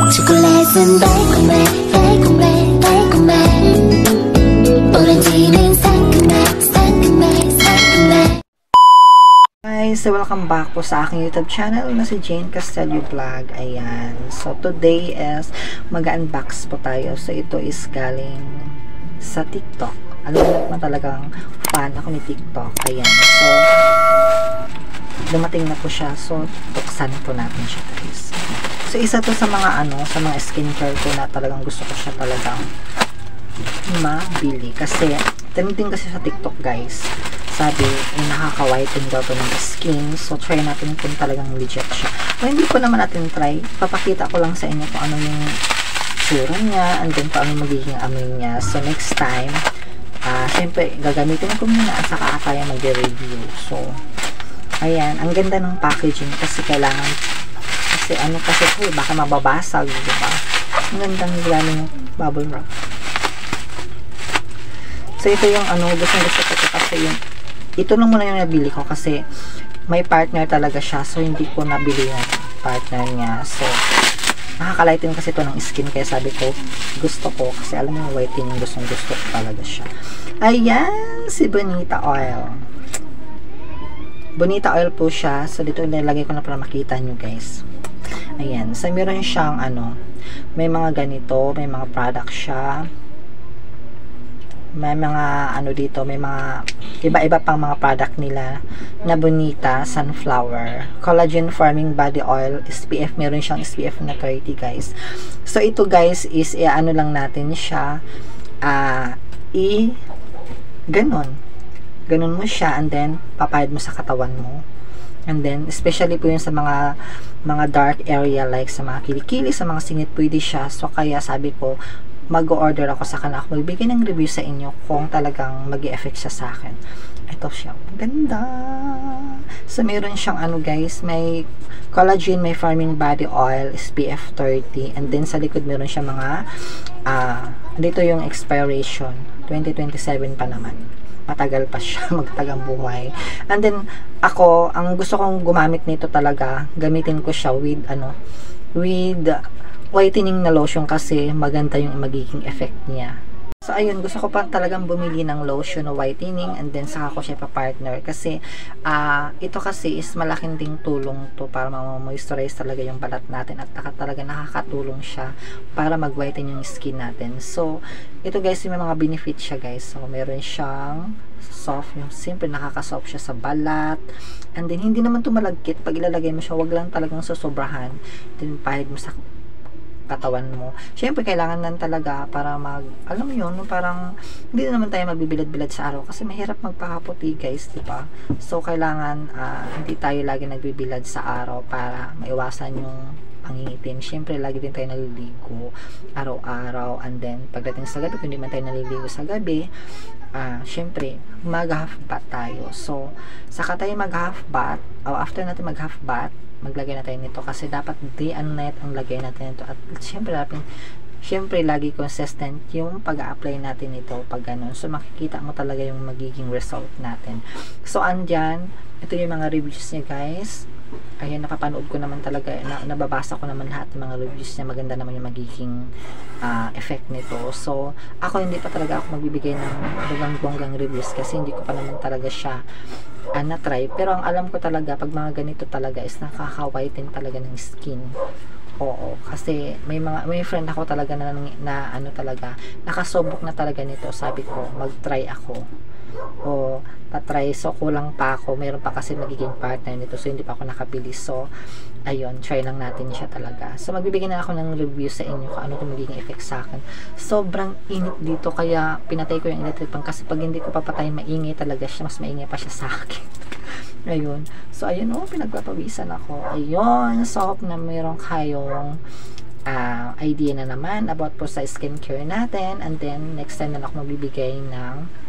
초콜릿은 달콤해 달콤해 달콤해 오렌지는 상큼해 상큼해 상큼해. Guys, so welcome back po sa aking YouTube channel na si Jane Castello Vlog. Ayan. So today is mag-unbox po tayo. So ito is galing sa TikTok. Alam mo talagang fan ako ni TikTok. Ayan. So dumating na po siya. So buksan po natin siya, guys. So isa to sa mga sa mga skincare ko na talagang gusto ko siya talagang mabili. Kasi trending kasi sa TikTok, guys. Sabi, nakaka-whiten daw to ng skin. So, try natin kung talagang legit siya. O, hindi ko naman natin try. Papakita ko lang sa inyo kung ano yung tsura niya and then kung ano magiging amoy niya. So, next time, syempre, gagamitin ko muna at saka tayo mag-review. So, ayan. Ang ganda ng packaging kasi kailangan kasi baka mababasag, diba? Ang gandang galing bubble wrap. So, ito yung gusto ko kasi yung ito lang muna yung nabili ko kasi may partner talaga siya. So, hindi ko nabili yung partner niya. So, nakakalighten kasi ito ng skin. Kaya sabi ko, gusto ko. Kasi alam mo, whitening gusto ko talaga siya. Ayan, si Bonita Oil. Bonita Oil po siya. So, dito nilagay ko na para makita nyo, guys. Ayan. So, meron siyang may mga ganito. May mga product siya. May mga dito, may mga iba-iba pang mga product nila na Bonita Sunflower Collagen Forming Body Oil SPF. Meron siyang SPF na 30, guys. So ito, guys, is lang natin siya ganon mo siya and then papayad mo sa katawan mo. And then, especially po yung sa mga dark area like sa mga kilikili, sa mga singit, pwede siya. So, kaya sabi ko, mag-order ako sa kanila. Ako magbigay ng review sa inyo kung talagang mag-e-effect siya sa akin. Ito siya. Ganda! So, meron siyang guys, may collagen, may forming body oil, SPF 30. And then, sa likod meron siya mga dito yung expiration. 2027 pa naman. Matagal pa siya, magtagang buhay. And then, ako, ang gusto kong gumamit nito talaga, gamitin ko siya with whitening na lotion kasi maganda yung magiging effect niya. So, ayun, gusto ko pa talagang bumili ng lotion na whitening and then saka ko siya pa-partner kasi ito kasi is malaking ding tulong to para ma-moisturize talaga yung balat natin at talaga nakakatulong siya para mag-whiten yung skin natin. So, ito, guys, may mga benefit siya, guys. So, meron siyang soft, yung simple nakaka-soft siya sa balat and then hindi naman tumalagkit pag ilalagay mo siya, wag lang talagang susobrahan, then pahid mo sa katawan mo. Siyempre, kailangan nan talaga para alam mo yun, parang hindi naman tayo magbibilad-bilad sa araw kasi mahirap magpakaputi, guys, diba? So, kailangan hindi tayo lagi nagbibilad sa araw para maiwasan yung pangingitim. Siyempre, lagi din tayo naliligo araw-araw and then, pagdating sa gabi, kung hindi man tayo naliligo sa gabi, siyempre, mag-half bath tayo. So, saka tayo mag-half bath, o after natin mag-half bath, maglagay na tayo nito kasi dapat day and night ang lagay natin nito at syempre lagi consistent yung pag-a-apply natin nito pag ganun. So makikita mo talaga yung magiging result natin. So andyan, ito yung mga reviews niya, guys. Ayan, napapanood ko naman talaga, nababasa ko naman lahat ng mga reviews niya. Maganda naman yung magiging effect nito. So, ako hindi pa talaga ako magbibigay ng bonggang reviews kasi hindi ko pa naman talaga siya na-try. Pero ang alam ko talaga, pag mga ganito talaga is nakaka-whiten talaga ng skin. Oo, kasi may friend ako talaga na talaga, nakasubok na talaga nito. Sabi ko, mag-try ako. O patry, so kulang pa ako, meron pa kasi magiging partner nito, so hindi pa ako nakabili. So ayun, try lang natin siya talaga. So magbibigay na ako ng review sa inyo kung ano itong magiging effect sa akin. Sobrang init dito kaya pinatay ko yung electric fan kasi pag hindi ko papatay, maingay talaga siya, mas maingay pa siya sa akin. Ayun, so ayun, pinagpapawisan ako. Ayun, so hope na meron kayong idea na naman about po sa skincare natin. And then next time na ako magbibigay ng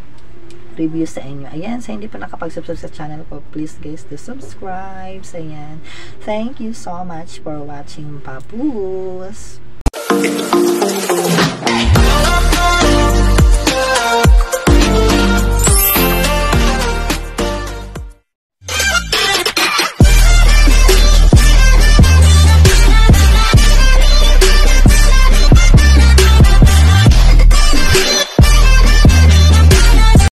review sa inyo. Ayan, sa hindi pa nakapag-subscribe sa channel ko, please, guys, do subscribe. Ayan. Thank you so much for watching, Babus.